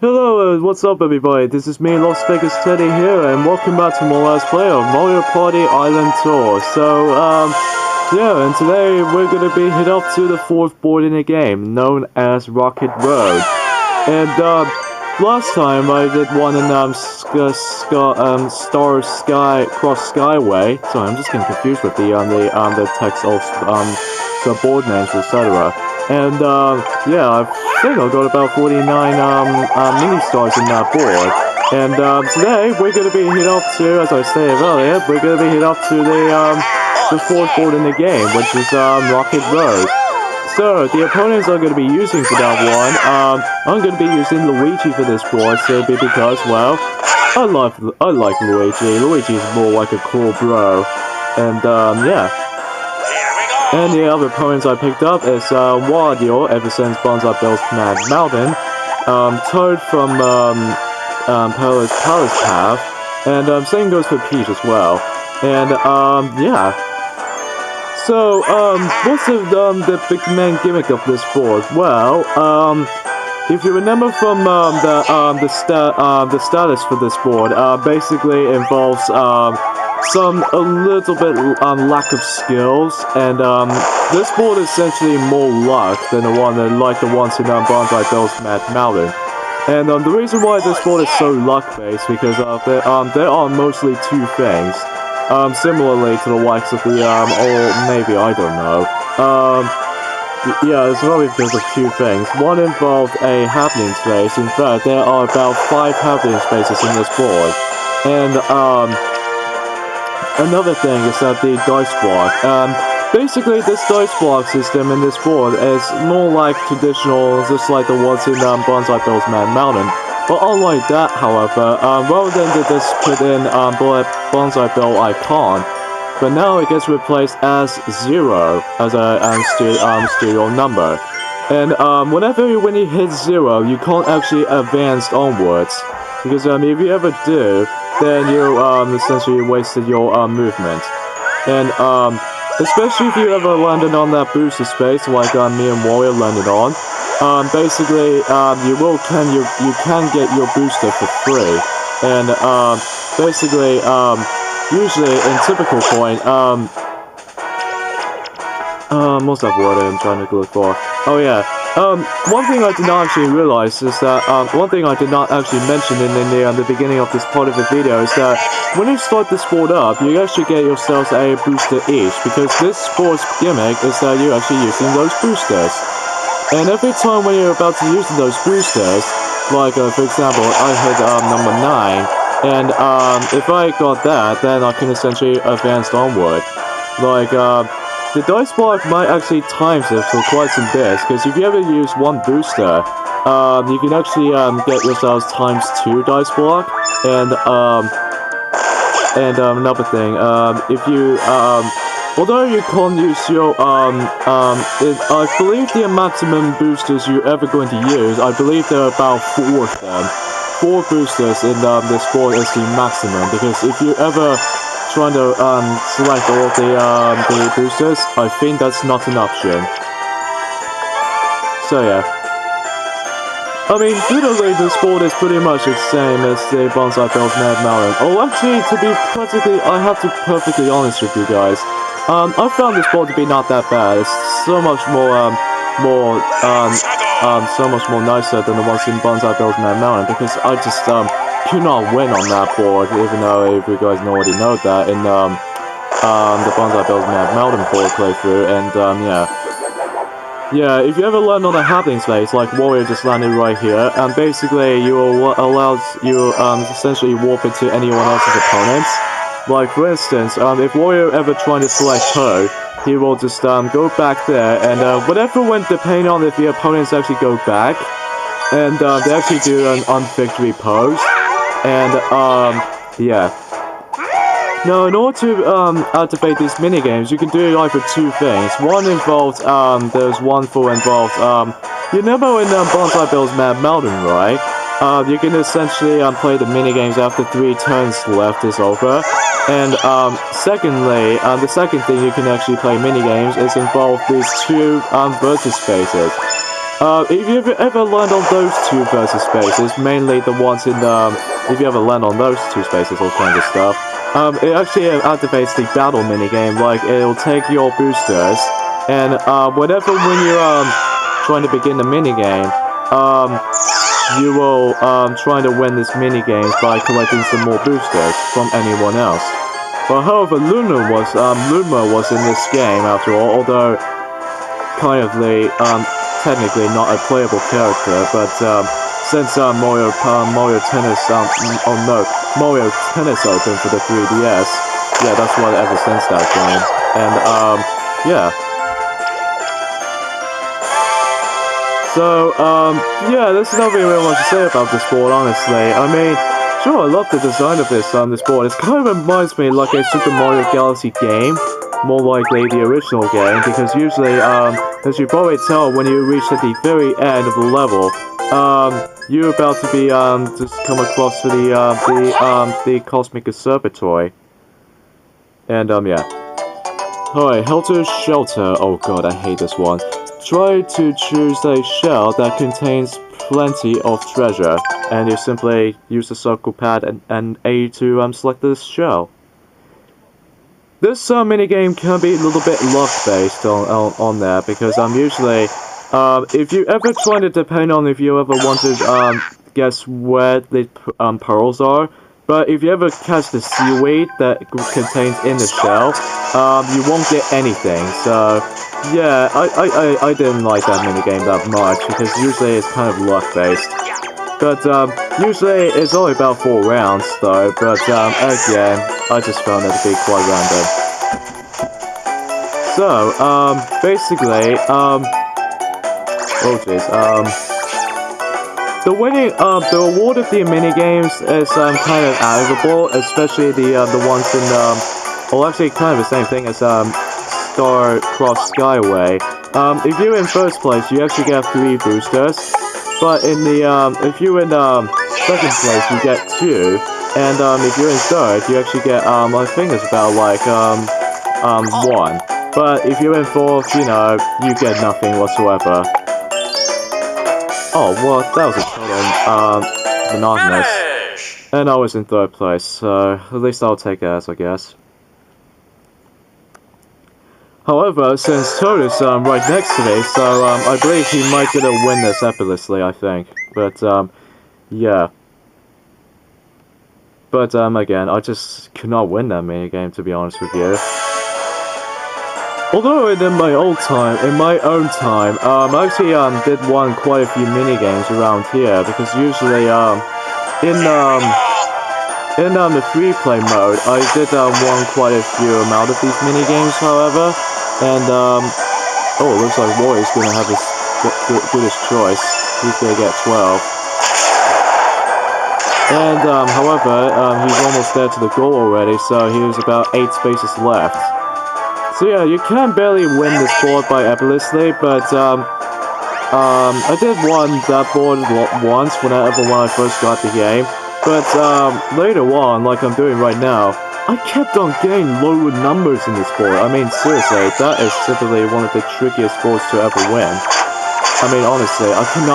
Hello, what's up everybody? This is me, Las Vegas Teddy here, and welcome back to my last play of Mario Party Island Tour. Yeah, and today we're gonna be hit up to the fourth board in the game, known as Rocket Road. And, last time I did one in, Star Sky, Cross Skyway. Sorry, I'm just getting confused with the text of, the board names, etc. And, yeah, I think I got about 49, mini-stars in that board. And, today, we're gonna be hit up to, as I stated earlier, we're gonna be hit up to the fourth board in the game, which is, Rocket Road. So, the opponents I'm gonna be using for that one, I'm gonna be using Luigi for this board, simply because, well, I like Luigi. Luigi's more like a cool bro. And, yeah. And the other opponents I picked up is Wario, ever since Bonsai Bill's Mad Mountain, Toad from Palace Path, and same goes for Peach as well. And yeah. So what's the big main gimmick of this board? Well, if you remember from the status for this board, basically involves a little bit lack of skills, and this board is essentially more luck than the ones in Bonsai Bill's Mad Mountain. And the reason why this board is so luck-based because there are mostly two things, similarly to the likes of the or maybe I don't know. Yeah, it's probably because of two things. One involved a happening space. In fact, there are about 5 happening spaces in this board, and another thing is that the dice block. Basically, this dice block system in this board is more like traditional, just like the ones in Bonsai Bill's Mad Mountain. But unlike that, however, rather than to just put in Bonsai Bill icon, but now it gets replaced as 0 as a studio number. And when you hit 0, you can't actually advance onwards, because if you ever do, then you essentially wasted your movement. And especially if you ever landed on that booster space like me and Wario landed on, basically you can get your booster for free. And basically usually in typical point what's that word I'm trying to look for? Oh yeah. One thing I did not actually realize is that, one thing I did not actually mention in the beginning of this part of the video is that when you start this board up, you actually get yourselves a booster each, because this board's gimmick is that you're actually using those boosters. And every time when you're about to use those boosters, like for example, I hit number 9, and if I got that, then I can essentially advance onward. Like, the dice block might actually times it for quite some bits, because if you ever use one booster, you can actually get yourselves times 2 dice block, and another thing, if you although you can't use your I believe the maximum boosters you're ever going to use, I believe there are about 4 of them. 4 boosters in this board is the maximum, because if you ever trying to select all the boosters, I think that's not an option. So yeah. I mean, literally this board is pretty much the same as the Bonsai Bill's Mad Mountain. Oh, actually, I have to be perfectly honest with you guys. I found this board to be not that bad. It's so much more so much more nicer than the ones in Bonsai Bill's Mad Mountain, because I just could not win on that board, even though if you guys already know that in the Bonsai Bill's Mad Mountain board playthrough. And yeah, if you ever land on a happening space like Wario just landed right here, and basically you essentially warp it to anyone else's opponents. Like for instance, if Wario ever trying to select Toad, he will just go back there, and whatever went depending on if the opponents actually go back, and they actually do an unvictory pose. And, yeah. Now, in order to, activate these minigames, you can do either 2 things. One involves, there's one for involved, you remember in, Bonsai Bill's Mad Mountain, right? You can essentially, play the minigames after 3 turns left is over. And, secondly, the second thing you can actually play minigames is involve these 2, versus spaces. If you ever land on those two versus spaces, mainly the ones in if you ever land on those two spaces, all kinds of stuff, it actually activates the battle minigame. Like it'll take your boosters, and whenever when you're trying to begin the minigame, you will try to win this minigame by collecting some more boosters from anyone else. But however, Luma was in this game after all, although kind of technically not a playable character, but since Mario Tennis Mario Tennis opened for the 3DS, yeah, that's what ever since that game, and yeah. So yeah, there's nothing really much to say about this board, honestly. I mean, sure, I love the design of this board. It kind of reminds me like a Super Mario Galaxy game, more likely the original game, because usually, as you probably tell when you reach at the very end of the level, you're about to be just come across to the Cosmic Observatory, and yeah. Alright, Helter Shelter. Oh god, I hate this one. Try to choose a shell that contains plenty of treasure, and you simply use the circle pad and A to select this shell. This minigame can be a little bit luck-based on there, because usually, if you ever try to depend on if you ever want to guess where the pearls are, but if you ever catch the seaweed that contains in the shell, you won't get anything. So yeah, I didn't like that minigame that much, because usually it's kind of luck-based. But usually it's only about 4 rounds though, but again, I just found it to be quite random. So, basically, oh jeez, the award of the minigames is kind of valuable, especially the ones in well, actually kind of the same thing as Star Cross Skyway. If you're in first place, you actually get 3 boosters, but in the if you're in second place, you get 2, and if you're in third, you actually get I think it's about like 1. But if you're in fourth, you know, you get nothing whatsoever. Oh, well, that was a total monotonous. And I was in third place, so at least I'll take it as, I guess. However, since Toad is right next to me, so I believe he might get to win this effortlessly, I think. But yeah. But again, I just could not win that minigame, to be honest with you. Although in my own time, I actually did quite a few minigames around here, because usually in the free play mode, I did won quite a few amount of these minigames, however, and oh, it looks like Warrior's gonna have his goodest choice. He's gonna get 12. And however, he's almost there to the goal already, so he was about 8 spaces left. So yeah, you can barely win this board by effortlessly, but I did win that board once when I first got the game, but later on, like I'm doing right now, I kept on getting lower numbers in this board. I mean, seriously, that is simply one of the trickiest boards to ever win. I mean, honestly, I can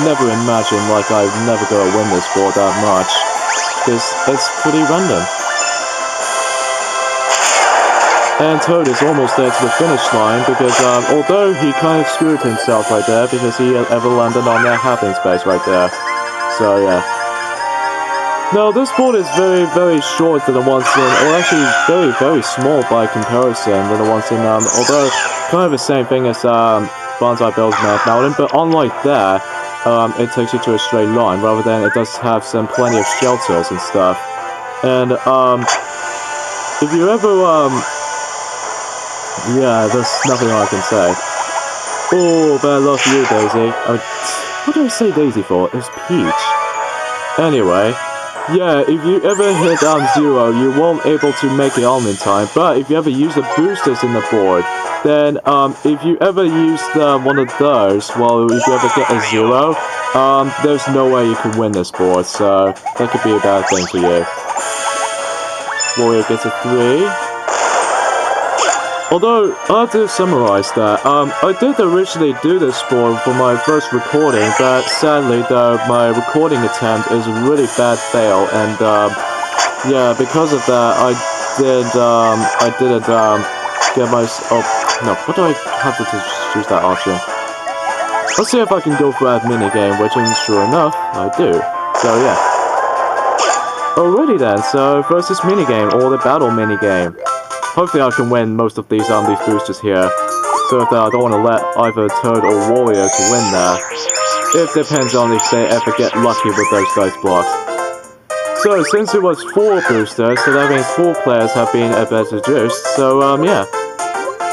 never imagine like I'm never gonna win this board that much, because it's pretty random. And Toad is almost there to the finish line, because although he kind of screwed himself right there, because he ever landed on that happening space right there. So yeah. No, this board is very, very short than the ones in, or actually very, very small by comparison than the ones in, although kind of the same thing as Banzai Bill's Mad Mountain, but unlike that, it takes you to a straight line, rather than it does have plenty of shelters and stuff. And if you ever yeah, there's nothing I can say. Oh, but I love you, Daisy. What do I say Daisy for? It's Peach. Anyway, yeah, if you ever hit 0, you won't able to make it on in time, but if you ever use the boosters in the board, then if you ever use one of those, well, if you ever get a 0, there's no way you can win this board, so that could be a bad thing for you. Warrior gets a 3. although I have to summarize that, I did originally do this for my first recording, but sadly though my recording attempt is a really bad fail, and yeah, because of that I didn't get my no, what do I have to choose that option? Let's see if I can go for that minigame, which is sure enough, I do. So yeah. Alrighty then, so first this minigame, or the battle minigame. Hopefully I can win most of these boosters here. So if I don't want to let either Toad or Warrior to win there. It depends on if they ever get lucky with those dice blocks. So since it was 4 boosters, so that means 4 players have been introduced, so yeah.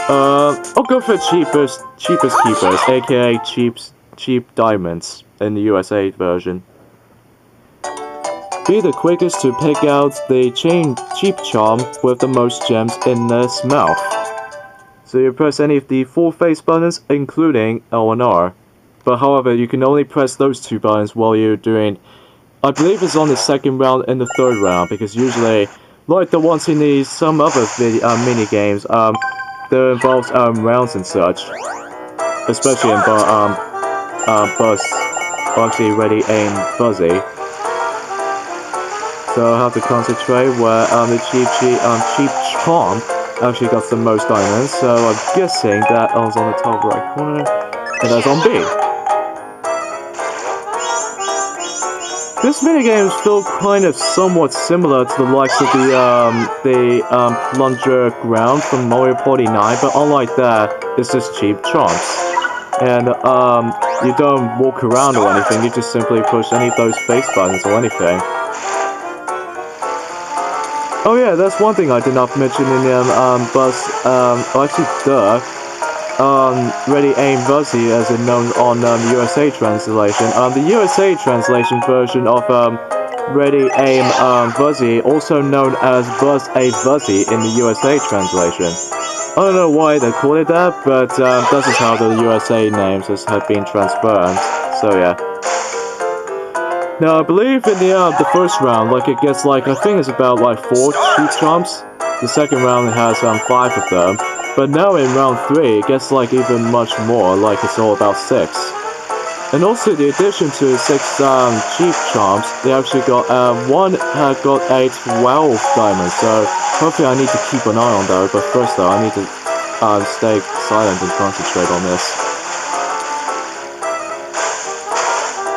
I'll go for cheapest keepers, aka cheap diamonds in the USA version. Be the quickest to pick out the cheap charm with the most gems in its mouth. So you press any of the 4 face buttons, including L and R. But however, you can only press those 2 buttons while you're doing, I believe it's on the 2nd round and the 3rd round, because usually, like the ones in some other mini games, there involves rounds and such, especially in Buzz, actually Ready Aim Fuzzy. So I have to concentrate where the cheap charm actually got the most diamonds. So I'm guessing that I was on the top right corner, and that's on B. This minigame is still kind of somewhat similar to the likes of the plunger ground from Mario Party 9, but unlike that, it's just cheap charms. And you don't walk around or anything, you just simply push any of those face buttons or anything. Oh yeah, that's one thing I did not mention in Ready Aim Fuzzy, as it's known on the USA translation. The USA translation version of Ready Aim Fuzzy, also known as Buzz A Fuzzy in the USA translation. I don't know why they call it that, but this is how the USA names have been transferred. So yeah. Now I believe in the first round, like it gets like, I think it's about like 4 cheap charms. The 2nd round it has 5 of them. But now in round 3 it gets like even much more, like it's all about 6. And also the addition to 6 cheap charms, they actually got one got a 12 diamonds. So hopefully I need to keep an eye on that. But first though, I need to stay silent and concentrate on this.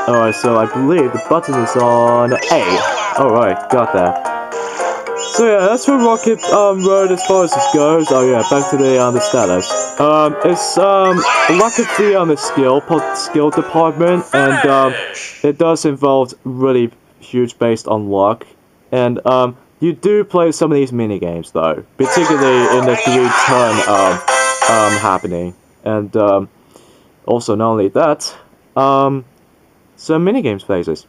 Alright, so I believe the button is on A. Alright, got that. So yeah, that's for Rocket Road as far as this goes. Oh yeah, back to the status. It's lack of the skill department, and it does involve really huge based on luck. And you do play some of these mini games though, particularly in the 3-turn happening. And also not only that, some minigames phases.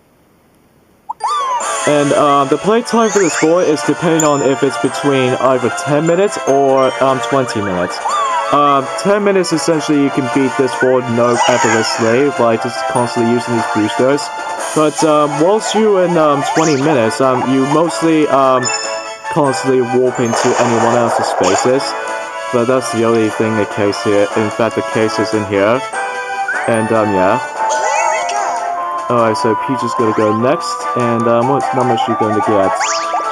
And the play time for this board is depending on if it's between either 10 minutes or 20 minutes. 10 minutes essentially you can beat this board effortlessly by just constantly using these boosters. But whilst you're in 20 minutes, you mostly constantly warp into anyone else's spaces. But that's the only thing the case here. In fact, the case is in here. And yeah. Alright, so Peach is gonna go next, and what number is she going to get?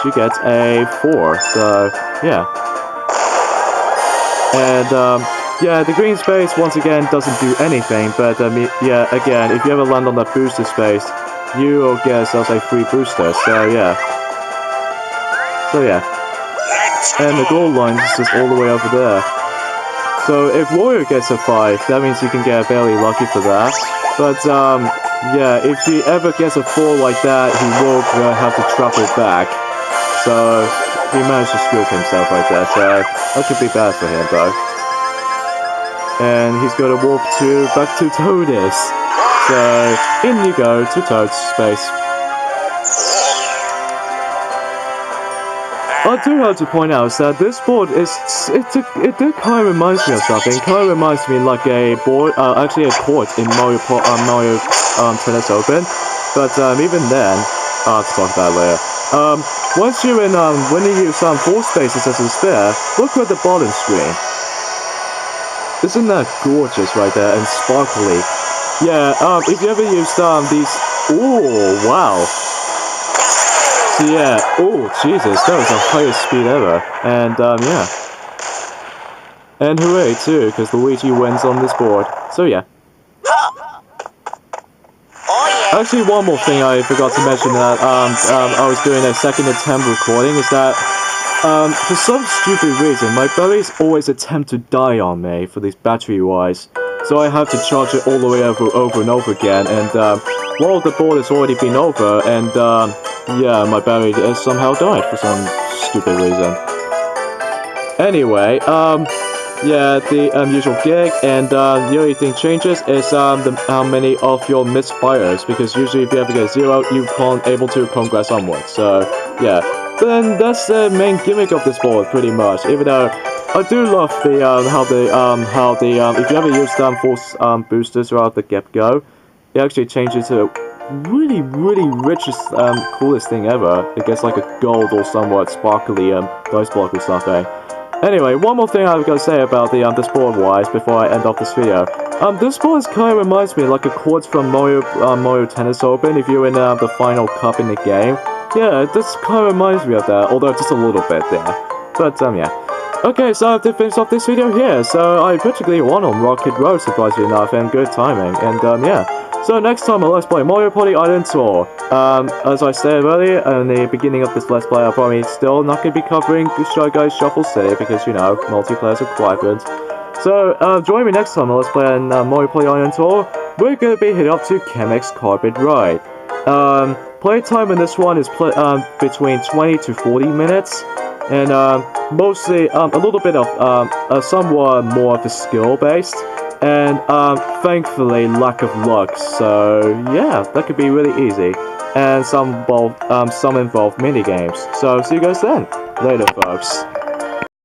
She gets a 4, so yeah. And yeah, the green space once again doesn't do anything, but yeah, again, if you ever land on that booster space, you will get yourself a free booster, so yeah. So yeah. And the gold line is just all the way over there. So if Warrior gets a 5, that means you can get fairly lucky for that. But yeah, if he ever gets a 4 like that, he will have to travel back. So he managed to screw himself right there, so that could be bad for him though. And he's going to warp back to Toad's. So in you go to Toad's space. I do have to point out that this board it kind of reminds me of something. It kind of reminds me like a board, actually a court in Mario Tennis Open. But even then, I'll talk about that later. Once you're in, when you use 4 spaces as a spare, look at the bottom screen. Isn't that gorgeous right there and sparkly? Yeah, if you ever used these, oh wow. So yeah, oh Jesus, that was the highest speed ever, and yeah. And hooray too, because Luigi wins on this board. So yeah. Actually, one more thing I forgot to mention that I was doing a second attempt recording is that for some stupid reason my batteries always attempt to die on me for these battery-wise. So I have to charge it all the way over and over again, and well, the board has already been over, and yeah, my battery has somehow died for some stupid reason. Anyway, yeah, the usual gig, and the only thing changes is how many of your misfires, because usually if you ever get 0, you can't able to progress onwards. So yeah, then that's the main gimmick of this board, pretty much. Even though I do love the how the if you ever use full boosters throughout the get-go, it actually changes to really richest coolest thing ever. It gets like a gold or somewhat sparkly dice block or something. Anyway, one more thing I've got to say about the this board wise before I end off this video. This board kind of reminds me like a chords from Mario Tennis Open if you're in the final cup in the game. Yeah, this kind of reminds me of that, although just a little bit there. But yeah. Okay, so I have to finish off this video here. So I practically won on Rocket Road, surprisingly enough, and good timing. And yeah. So next time on Let's Play Mario Party Island Tour. As I said earlier in the beginning of this Let's Play, I'm probably still not going to be covering Shy Guys Shuffle City because, you know, multiplayer's requirement. So, join me next time on Let's Play Mario Party Island Tour. We're going to be heading up to Kamek's Carpet Ride. Playtime in this one is between 20 to 40 minutes. And mostly a little bit of somewhat more of a skill based. And thankfully lack of luck, so yeah, that could be really easy. And some involved mini games. So see you guys then. Later, folks.